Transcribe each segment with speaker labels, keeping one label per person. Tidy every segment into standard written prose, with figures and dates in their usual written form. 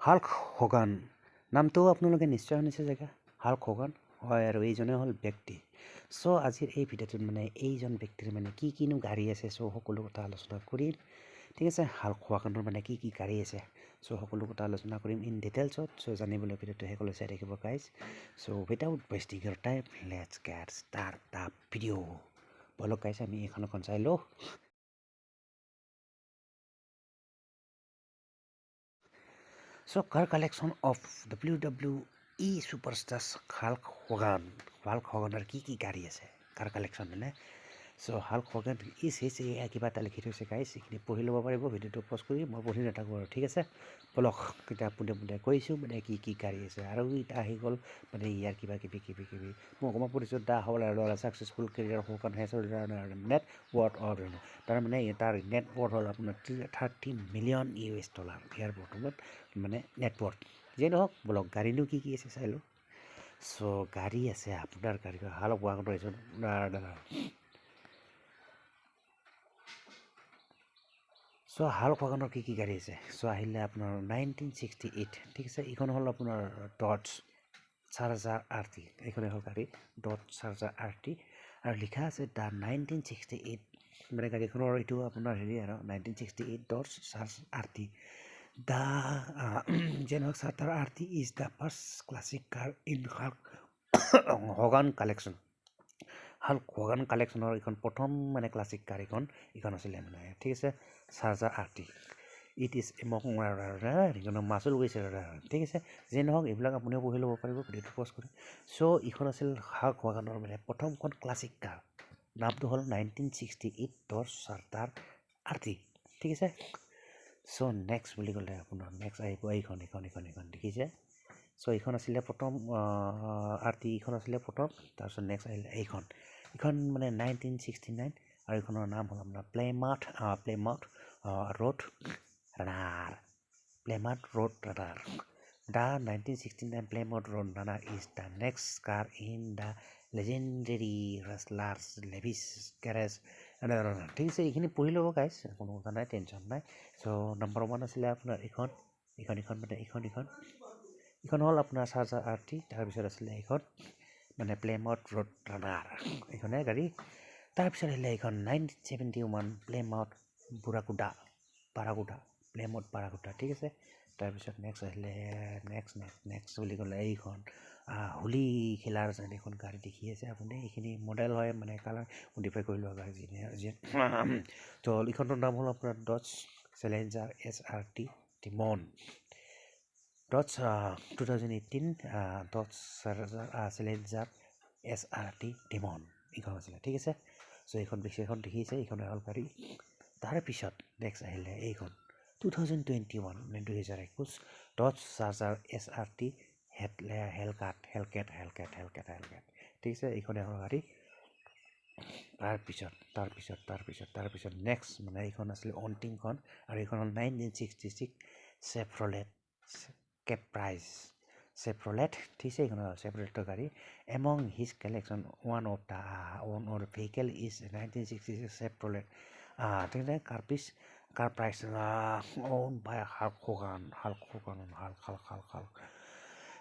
Speaker 1: Hulk Hogan নামটো আপোনালোকে নিশ্চয় শুনিছে জেগা হাল্ক হোগান হয় আৰু এইজনে হ'ল ব্যক্তি চ' আজিৰ এই ভিডিঅ'টোত মানে এইজন ব্যক্তিৰ মানে কিনো গাড়ী আছে চ' সকলো কথা আলোচনা কৰিম ঠিক আছে হাল্ক হোগানৰ মানে কি গাড়ী আছে চ' সকলো কথা আলোচনা কৰিম ইন ডিটেইলছত চ' জানিবলৈ ভিডিঅ'টো শেষলৈ চাই থাকিব guys so' without wasting your time let's get start the video' বলক গাইজ আমি এখন চাই লওঁ So, car collection of WWE superstars Hulk Hogan. Hulk Hogaনৰ কি গাড়ী আছে কাৰ কালেকশ্যন মানে চ' হাল্ক হোগান কিবা এটা লিখি থৈছে গাইজ এইখিনি পঢ়ি ল'ব পাৰিব ভিডিঅ'টো পজ কৰি মই পঢ়ি নাথাকোঁ আৰু ঠিক আছে বলক কিতাপ পোনে কৈছোঁ মানে কি গাড়ী আছে আৰু এটা আহি গ'ল মানে ইয়াৰ কিবা কিবি মই অকণমান পঢ়িছোঁ দা হ'ল আৰু successful career Hogan has net worth of তাৰমানে তাৰ নেট ৱৰ্থ হ'ল আপোনাৰ $30 মিলিয়ন ইয়াৰ বৰ্তমান মানে নেটৱৰ্ক যিয়ে নহওক বলক গাড়ীনো কি আছে চাই লওঁ চ' গাড়ী আছে আপোনাৰ গাড়ী হাল্ক হোগানৰ এজন চ' হাল্ক হোগানৰ কি গাড়ী আছে চ' আহিলে আপোনাৰ 1968 ঠিক আছে এইখন হ'ল আপোনাৰ ডটছ চাৰ্জাৰ আৰ টি এইখনে হ'ল গাড়ী ডটছ চাৰ্জাৰ আৰ টি আৰু লিখা আছে দ্য 1968 মানে গাড়ীখনৰ এইটো আপোনাৰ হেৰি আৰু 1968 Dodge Charger R T the যেনক Charger R T is the first classic car in Hulk Hogan collection Hulk Hogan কালেকশ্যনৰ এইখন প্ৰথম মানে ক্লাছিক কাৰ এইখন আছিলে মানে ঠিক আছে charger R T it is among মাচুল গৈছে ঠিক আছে যিয়ে নহওক এইবিলাক আপুনিও পঢ়ি ল'ব পাৰিব ভিডিঅ'টো পজ কৰি চ' এইখন আছিল হাল্ক হোগানৰ মানে প্ৰথমখন ক্লাছিক কাৰ নামটো হ'ল 1968 ডটছ চাৰ্জাৰ আৰ টি ঠিক আছে চ' নেক্সট বুলি ক'লে আপোনাৰ নেক্সট আহিব এইখন দেখিছে চ' এইখন আছিলে প্ৰথম আৰ টি এইখন আছিলে প্ৰথম তাৰপিছত নেক্সট আহিলে এইখন মানে 1969 আৰু এইখনৰ নাম হ'ল আপোনাৰ Plymouth Road Runner the 1969 Plymouth Road Runner is the next car in the legendary wrestler's lavish garage ঠিক আছে এইখিনি পঢ়ি ল'ব গাইজ কোনো কথা নাই টেনশ্যন নাই চ' নম্বৰ 1 আছিলে আপোনাৰ এইখন হ'ল আপোনাৰ চাৰ্জাৰ আৰ টি তাৰপিছত আছিলে এইখন মানে প্লেমাউথ ৰোড ৰানাৰ এইখনে গাড়ী তাৰপিছত আহিলে এইখন 1971 প্লেমাউথ বাৰাকুডা ঠিক আছে তাৰপিছত নেক্সট আহিলে নেক্সট বুলি ক'লে এইখন হোলী খেলাৰ যেন এখন গাড়ী দেখি আছে আপুনি এইখিনি মডেল হয় মানে কালাৰ মডিফাই কৰি লোৱা গাড়ী তো এইখনৰ নাম হ'ল আপোনাৰ dots challenger SRT Demon dots 2018 dots challenger SRT Demon এইখন আছিলে ঠিক আছে চ' এইখন দেখিছে এইখন হ'ল গাড়ী তাৰপিছত নেক্সট আহিলে এইখন 2021 ডটছ চাৰ্জাৰ SRT হেলকেট ঠিক আছে এইখনে হ'ল গাড়ী তাৰপিছত নেক্সট মানে এইখন আছিলে অন্তিমখন আৰু এইখন হ'ল 1966 চেভ্ৰলেট ঠিক আছে এইখন চেভ্ৰলেটৰ গাড়ী among his collection one of the vehicle is 1966 Chevrolet ঠিক আছে car price on by Hulk Hogan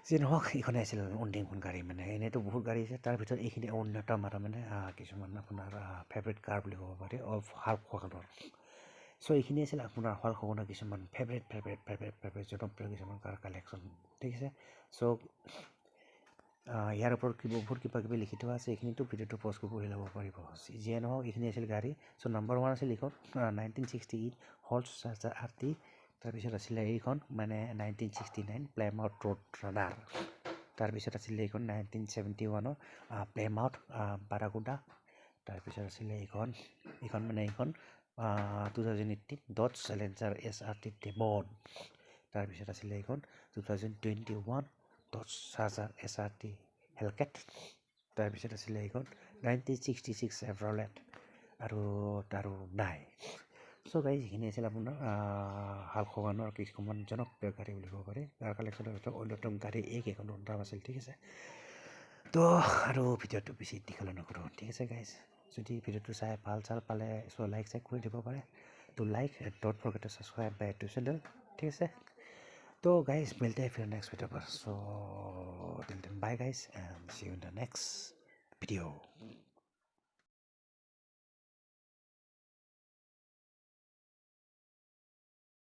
Speaker 1: যি নহওক এইখনে আছিল অন্তিমখন গাড়ী মানে এনেইতো বহুত গাড়ী আছে তাৰ ভিতৰত এইখিনি অন্যতম আৰু মানে কিছুমান আপোনাৰ ফেভৰেট কাৰ বুলি ক'ব পাৰি অফ হাল্ক হোগানৰ চ' এইখিনি আছিল আপোনাৰ হাল্ক হোগানৰ কিছুমান ফেভৰেট জনপ্ৰিয় কিছুমান কাৰ কালেকশ্যন ঠিক আছে চ' ইয়াৰ ওপৰত বহুত কিবি লিখি থোৱা আছে এইখিনিতো ভিডিঅ'টো পজ কৰি পঢ়ি ল'ব পাৰিব যিয়ে নহওক এইখিনি আছিল গাড়ী চ' নম্বৰ 1 আছিল এইখন 1968 হল্ছ চাৰ্জাৰ আৰ টি তাৰপিছত আছিলে এইখন মানে 1969 প্লেমাউথ ৰোড ৰানাৰ তাৰপিছত আছিলে এইখন 1971 প্লেমাউথ বাৰাকুডা তাৰপিছত আছিলে এইখন 2018 ডটছ চেলেঞ্জাৰ SRT ডিমন তাৰপিছত আছিলে এইখন 2021 ডটছ চাৰ্জাৰ SRT হেলকেট তাৰপিছত আছিলে এইখন 1966 চেভ্ৰলেট আৰু নাই চ' গাড়ী যিখিনি আছিল আপোনাৰ হাল্ক হোগানৰ কিছুমান জনপ্ৰিয় গাড়ী বুলি ক'ব পাৰি কাৰ কালেকশ্যনৰ ভিতৰত অন্যতম গাড়ী এইকেইখনৰ নাম আছিল ঠিক আছে তো আৰু ভিডিঅ'টো বেছি দীঘল নকৰোঁ ঠিক আছে গাইজ যদি ভিডিঅ'টো চাই ভাল পালে চ' লাইক কৰি দিব পাৰে তো লাইক ডট forget to subscribe by to channel ঠিক আছে तो गाइस मिलते हैं फिर नेक्स्ट वीडियो पर. So till then bye guys and see you in the next video.